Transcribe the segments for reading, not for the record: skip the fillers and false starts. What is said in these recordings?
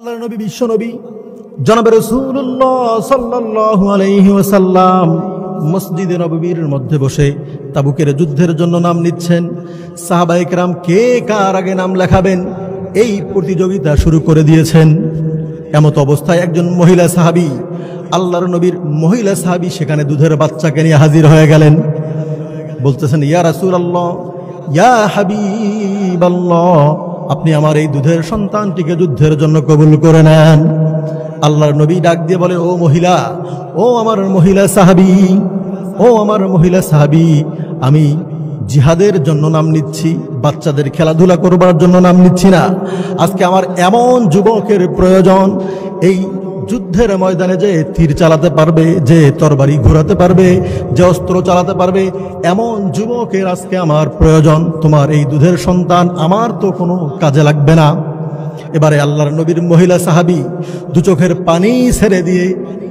আল্লাহর নবী বিশ্ব নবী জনাব রাসূলুল্লাহ সাল্লাল্লাহু আলাইহি ওয়াসাল্লাম মসজিদে নববীর মধ্যে বসে তাবুকের যুদ্ধের জন্য নাম নিচ্ছেন। সাহাবায়ে কেরাম কে কার আগে নাম লেখাবেন এই প্রতিযোগিতা শুরু করে দিয়েছেন। এমত অবস্থায় একজন মহিলা সাহাবী, আল্লাহর নবীর মহিলা সাহাবী সেখানে দুধের বাচ্চাকে নিয়ে হাজির হয়ে গেলেন। বলতেছেন, ইয়া রাসূলুল্লাহ, ইয়া হাবিবাল্লাহ, আপনি আমার এই দুধের সন্তানটিকে যুদ্ধের জন্য কবুল করে নেন। আল্লাহর নবী ডাক দিয়ে বলে, ও মহিলা, ও আমার মহিলা সাহাবী, ও আমার মহিলা সাহাবী, আমি জিহাদের জন্য নাম নিচ্ছি, বাচ্চাদের খেলাধুলা করবার জন্য নাম নিচ্ছি না। আজকে আমার এমন যুবকের প্রয়োজন, এই যুদ্ধের ময়দানে যে তীর চালাতে পারবে, যে তরবারি ঘোরাতে পারবে, যে অস্ত্র চালাতে পারবে, এমন যুবকের আজকে আমার প্রয়োজন। তোমার এই দুধের সন্তান আমার তো কোনো কাজে লাগবে না। এবারে আল্লাহর নবীর মহিলা সাহাবী দু চোখের পানি ছেড়ে দিয়ে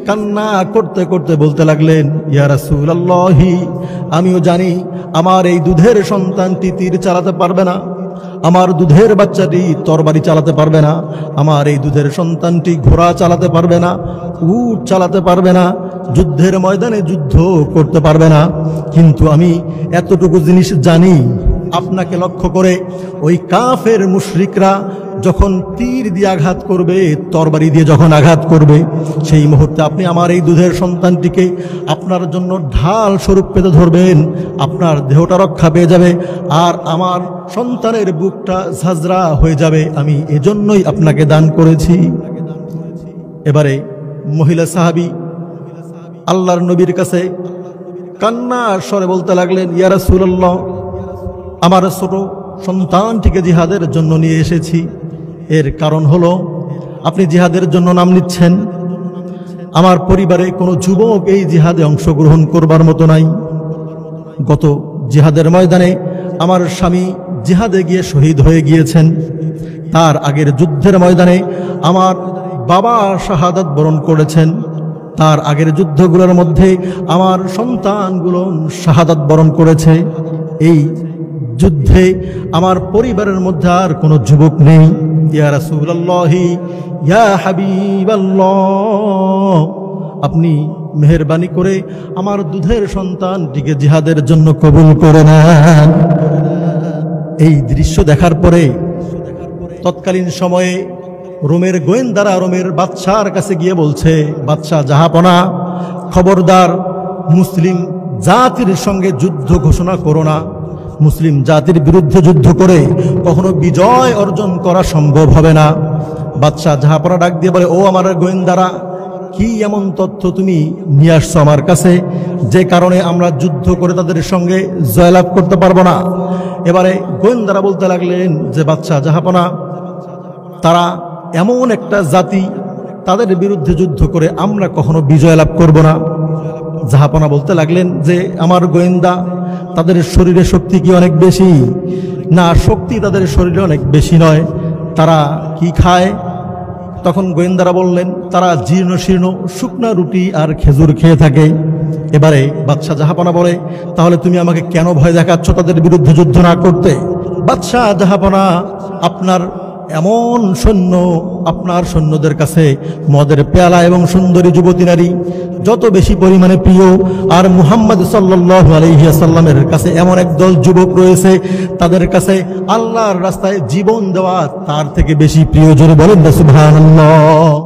কান্না করতে করতে বলতে লাগলেন, ইয়া রাসূলুল্লাহ, আমিও জানি আমার এই দুধের সন্তানটি তীর চালাতে পারবে না, আমার দুধের বাচ্চাটি তরবারি চালাতে পারবে না, আমার এই দুধের সন্তানটি ঘোড়া চালাতে পারবে না, উট চালাতে পারবে না, যুদ্ধের ময়দানে যুদ্ধ করতে পারবে না। কিন্তু আমি এতটুকু জিনিস জানি, আপনাকে লক্ষ্য করে ওই কাফের মুশরিকরা যখন তীর দিয়ে আঘাত করবে, তরবারি দিয়ে যখন আঘাত করবে, সেই মুহূর্তে আপনি আমার এই দুধের সন্তানটিকে আপনার জন্য ঢাল স্বরূপ পেতে ধরবেন, আপনার দেহটা রক্ষা পেয়ে যাবে, আর আমার সন্তানের বুকটা ঝাঁঝরা হয়ে যাবে। আমি এজন্যই আপনাকে দান করেছি। এবারে মহিলা সাহাবী আল্লাহর নবীর কাছে কান্নার স্বরে বলতে লাগলেন, ইয়া রাসূলুল্লাহ, আমার ছোট সন্তানটিকে জিহাদের জন্য নিয়ে এসেছি। এর কারণ হলো আপনি জিহাদের জন্য নাম নিচ্ছেন, আমার পরিবারে কোনো যুবক এই জিহাদে অংশগ্রহণ করবার মতো নাই। গত জিহাদের ময়দানে আমার স্বামী জিহাদে গিয়ে শহীদ হয়ে গিয়েছেন, তার আগের যুদ্ধের ময়দানে আমার বাবা শাহাদাত বরণ করেছেন, তার আগের যুদ্ধগুলোর মধ্যে আমার সন্তানগুলো শাহাদাত বরণ করেছে। এই যুদ্ধে আমার পরিবারের মধ্যে আর কোনো যুবক নেই। ইয়া রাসূলুল্লাহ, ইয়া হাবিবাল্লাহ, আপনি মেহেরবানি করে আমার দুধের সন্তানটিকে জিহাদের জন্য কবুল করে নেন। এই দৃশ্য দেখার পরে তৎকালীন সময়ে রোমের গোয়েন্দারা রোমের বাদশার কাছে গিয়ে বলছে, বাদশাহ জাহাপনা, খবরদার, মুসলিম জাতির সঙ্গে যুদ্ধ ঘোষণা করো না। মুসলিম জাতির বিরুদ্ধে যুদ্ধ করে কখনো বিজয় অর্জন করা সম্ভব হবে না। বাদশাহ জাহাপনা ডাক দিয়ে বলে, ও আমার গোয়েন্দারা, কি এমন তথ্য তুমি নিয়ে আসছো আমার কাছে, যে কারণে আমরা যুদ্ধ করে তাদের সঙ্গে জয়লাভ করতে পারবো না? এবারে গোয়েন্দারা বলতে লাগলেন যে, বাদশাহ জাহাপনা, তারা এমন একটা জাতি, তাদের বিরুদ্ধে যুদ্ধ করে আমরা কখনো বিজয় লাভ করব না। জাহাপনা বলতে লাগলেন যে, আমার গোয়েন্দা, তাদের শরীরে শক্তি কি অনেক বেশি? না, শক্তি তাদের শরীরে অনেক বেশি নয়। তারা কি খায়? তখন গোয়েন্দারা বললেন, তারা জীর্ণ শীর্ণ শুকনা রুটি আর খেজুর খেয়ে থাকে। এবারে বাদশাহ জাহাপনা বলে, তাহলে তুমি আমাকে কেন ভয় দেখাচ্ছ তাদের বিরুদ্ধে যুদ্ধ না করতে? বাদশাহ জাহাপনা, আপনার এমন সৈন্য, আপনার সৈন্যদের কাছে মদের পেয়ালা এবং সুন্দরী যুবতী নারী যত বেশি পরিমাণে প্রিয়, আর মুহাম্মদ সাল্লাল্লাহু আলাইহি ওয়াসাল্লামের কাছে এমন একদল যুবক রয়েছে, তাদের কাছে আল্লাহর রাস্তায় জীবন দেওয়া তার থেকে বেশি প্রিয়। জোরে বলেন না সুবহানাল্লাহ।